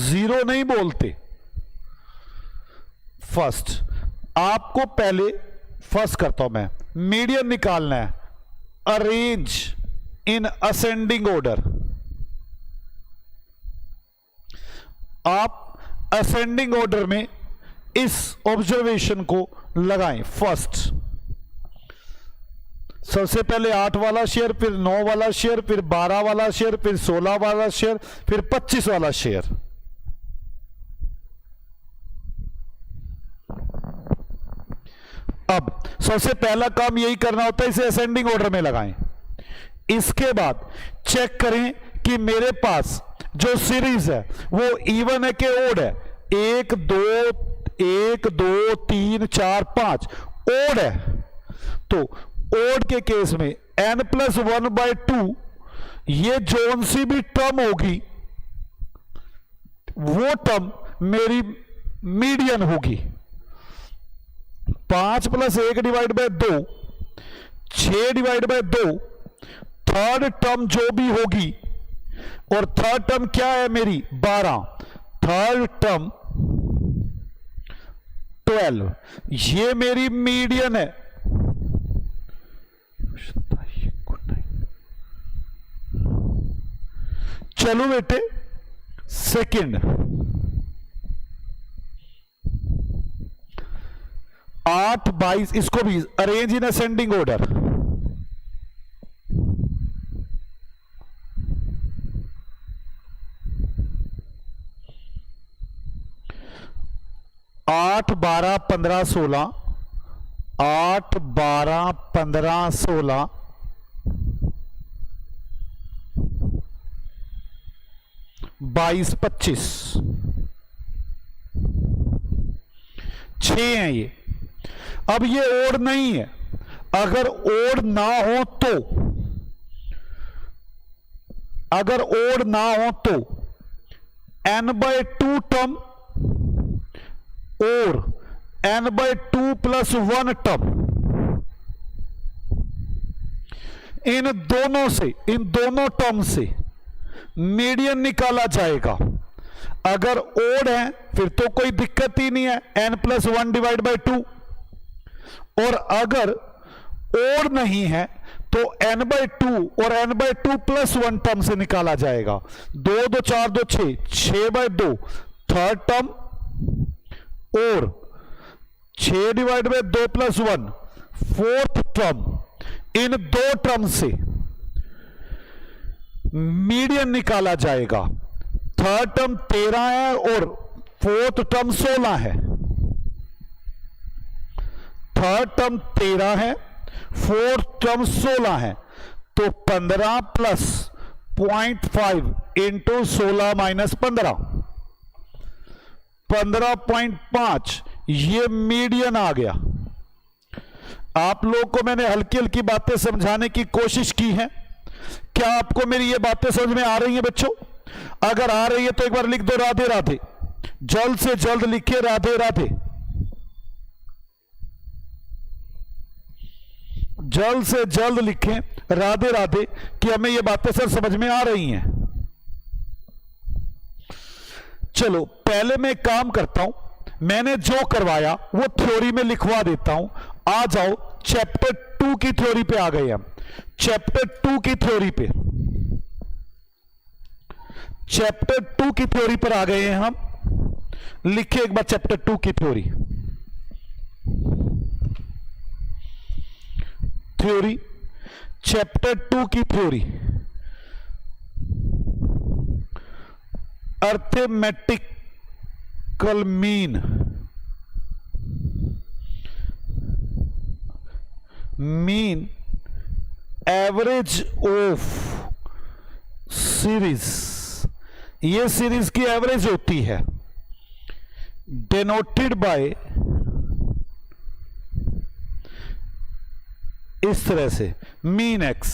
0 नहीं बोलते। फर्स्ट, आपको पहले फर्स्ट करता हूं मैं, मीडियन निकालना है। Arrange in ascending order. आप असेंडिंग ऑर्डर में इस ऑब्जर्वेशन को लगाएं। फर्स्ट, सबसे पहले 8 वाला शेयर, फिर 9 वाला शेयर, फिर 12 वाला शेयर, फिर 16 वाला शेयर, फिर 25 वाला शेयर। अब सबसे पहला काम यही करना होता है, इसे असेंडिंग ऑर्डर में लगाएं। इसके बाद चेक करें कि मेरे पास जो सीरीज है वो इवन है कि ओड है। 1 2 3 4 5 ओड है, तो ओड के केस में n+1/2 ये जोन सी भी टर्म होगी, वो टर्म मेरी मीडियन होगी। 5 + 1 / 2 6 / 2। थर्ड टर्म जो भी होगी, और थर्ड टर्म क्या है मेरी 12, थर्ड टर्म 12, ये मेरी मीडियन है। चलो बेटे, सेकंड 8 22, इसको भी अरेंज इन असेंडिंग ऑर्डर। आठ 12 15 16, 8 12 15 16, 22 25, 6 हैं ये। अब ये ओड नहीं है, अगर ओड ना हो तो, अगर ओड ना हो तो n/2 टर्म और n/2 + 1 टर्म, इन दोनों टर्म से मीडियन निकाला जाएगा। अगर ओड है फिर तो कोई दिक्कत ही नहीं है, n+1 / 2, और अगर ओड नहीं है तो n/2 और n/2 + 1 टर्म से निकाला जाएगा। 2 2 4 2 6, 6/2 थर्ड टर्म और 6 / 2 + 1 फोर्थ टर्म, इन दो टर्म से मीडियन निकाला जाएगा। थर्ड टर्म 13 है और फोर्थ टर्म 16 है। थर्ड टर्म 13 है, फोर्थ टर्म 16 है, तो 15 + 0.5 × 16 - 15, 15.5, ये मीडियन आ गया। आप लोग को मैंने हल्की हल्की बातें समझाने की कोशिश की है। क्या आपको मेरी ये बातें समझ में आ रही हैं बच्चों? अगर आ रही है तो एक बार लिख दो राधे राधे, जल्द से जल्द लिखिए राधे राधे, जल्द से जल्द लिखें राधे राधे कि हमें ये बातें सर समझ में आ रही हैं। चलो पहले मैं एक काम करता हूं, मैंने जो करवाया वो थ्योरी में लिखवा देता हूं। आ जाओ चैप्टर 2 की थ्योरी पे आ गए हम। चैप्टर 2 की थ्योरी पे, चैप्टर 2 की थ्योरी पर आ गए हैं हम। लिखिए एक बार चैप्टर 2 की थ्योरी। थ्योरी, चैप्टर 2 की theory, arithmetical mean, mean average of series, ये सीरीज की एवरेज होती है, डिनोटेड बाय इस तरह से mean X.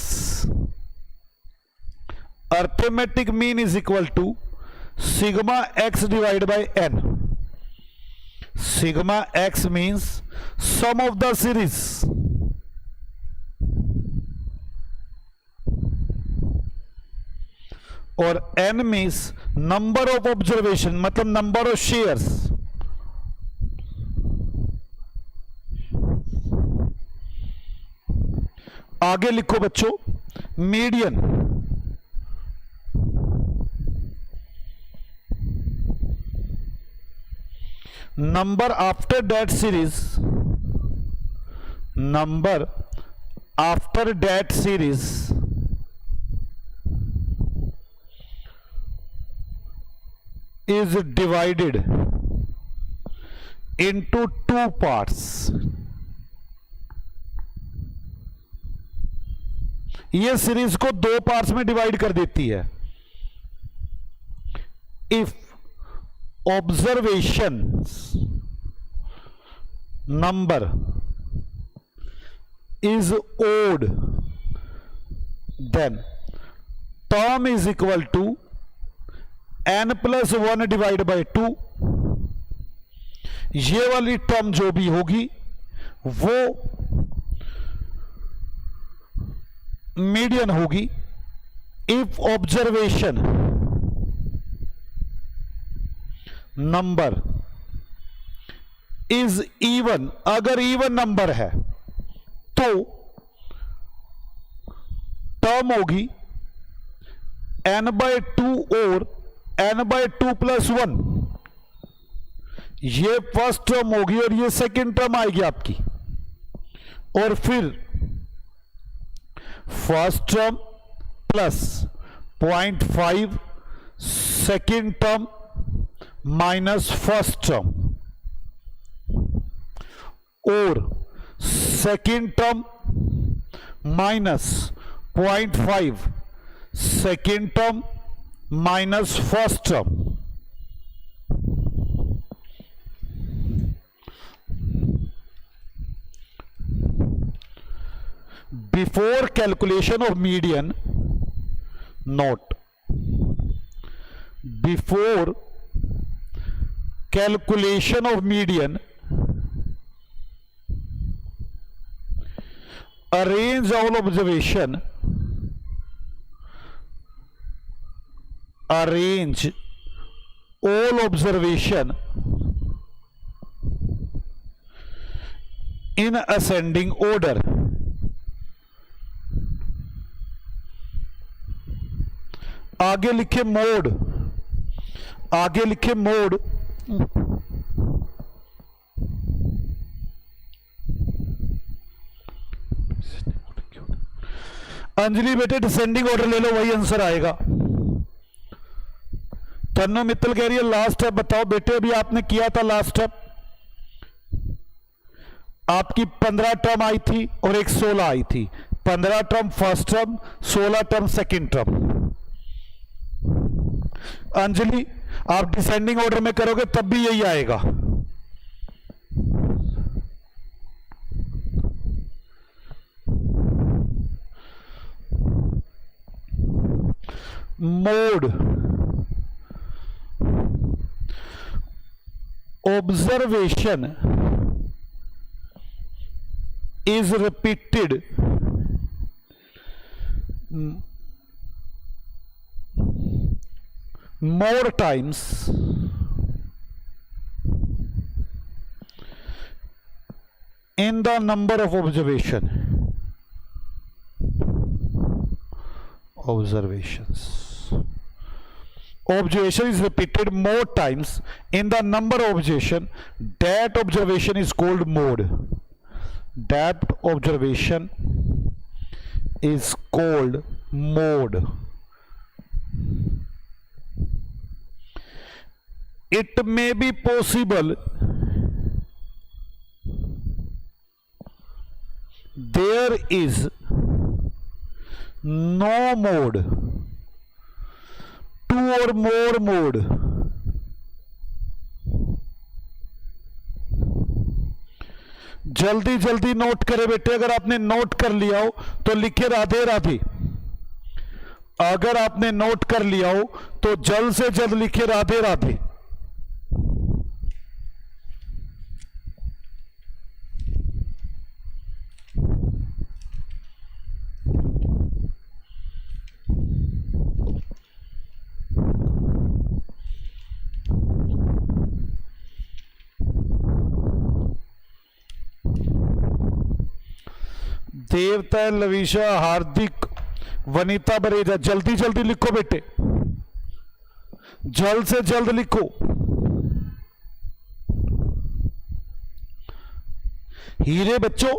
Arithmetic mean is equal to sigma X divide by N. Sigma X means sum of the series, और n means number of observation, मतलब number of shares. आगे लिखो बच्चों, median number after that series, number after that series is divided into 2 parts। ये series को 2 parts में divide कर देती है। If observations number is odd, then term is equal to n+1 divide by 2। ये वाली टर्म जो भी होगी वो मीडियन होगी। If observation number is even, अगर इवन नंबर है तो टर्म होगी n/2 और n/2 + 1। ये फर्स्ट टर्म होगी और ये सेकंड टर्म आएगी आपकी, और फिर first term plus 0.5 second term minus first term, और second term minus 0.5 second term minus first term. Before calculation of median, note before calculation of median, arrange all observation, arrange all observation in ascending order. आगे लिखे mode, आगे लिखे mode, Anjali बेटे descending order ले लो, वही answer आएगा। तन्नो मित्तल कह रही है लास्ट स्टेप बताओ बेटे, अभी आपने किया था लास्ट स्टेप, आपकी 15 टर्म आई थी और एक 16 आई थी। 15 term first term, 16 term second term. Anjali आप डिसेंडिंग ऑर्डर में करोगे तब भी यही आएगा। Mode, observation is repeated more times in the number of observations. Observation is repeated more times in the number of observation. That observation is called mode. That observation is called mode. It may be possible there is no mode, two or more mode. जल्दी जल्दी note करें बेटे, अगर आपने note कर लिया हो तो लिखे राधे राधे। अगर आपने नोट कर लिया हो तो जल्द से जल्द लिखे राधे राधे। देवता, लवीशा, हार्दिक, वनीता बरेजा, जल्दी जल्दी लिखो बेटे, जल्द से जल्द लिखो। हीरे बच्चों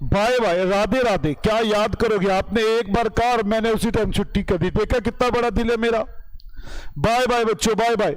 बाय बाय, राधे राधे। क्या याद करोगे, आपने एक बार कहा और मैंने उसी टाइम छुट्टी कर दी। देखा कितना बड़ा दिल है मेरा। बाय बाय बच्चों, बाय बाय।